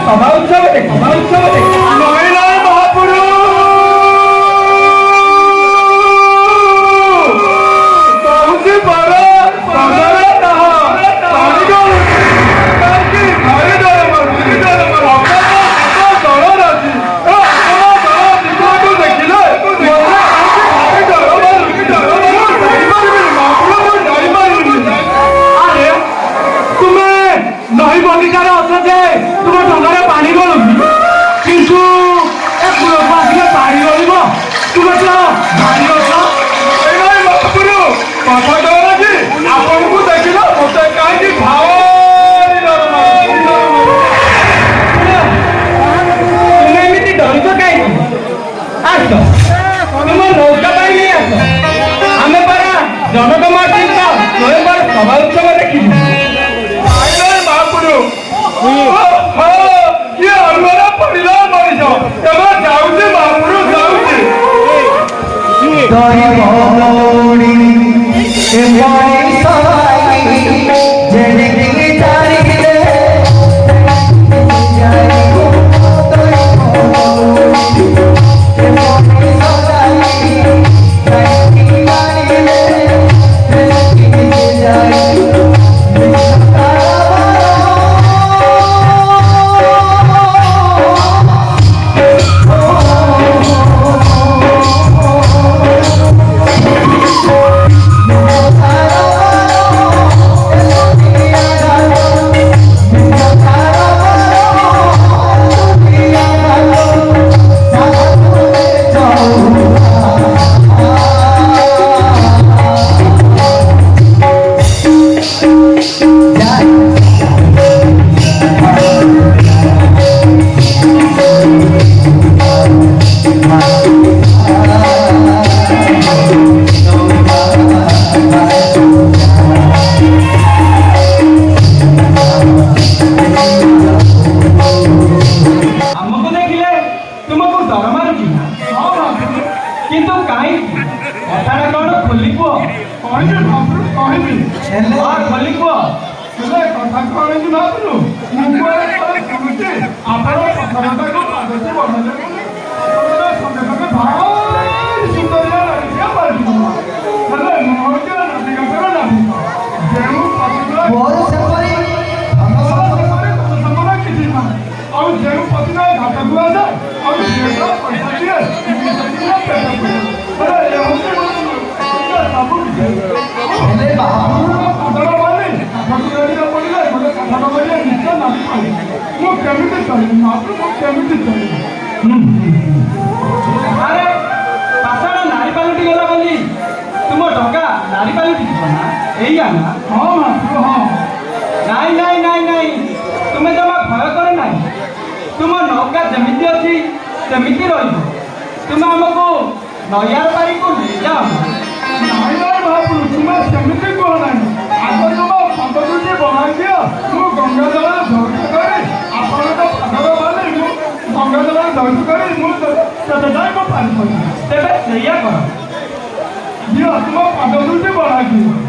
सभा उत्सव नहीं नहीं महापुरु सभा उत्सव देखी महापुरु ये अलमारा पड़िला मनीष एवं जाऊँ महापुरु अरे पाषाण नारी पालटी गला बोली तुम डगा नारी पालटी ना हाँ हाँ नाई नाई नाई नाई तुम्हें जमा भय करे ना तुम नौका जमीती अच्छी सेमती रही तुम्हें आमको नैयार बारी को ले जाओ नाई नाई महापुरु तुम्हें सेमती कहना आग तुम पंचदुटी बनाई दियो मु गंगा जल झड़क करे आपण तो फादर वाले मु गंगा जल झड़क करे मु तते जाय को पानी पड़ी तेबे सेया कर दियो तुम पंचदुटी बनाई दियो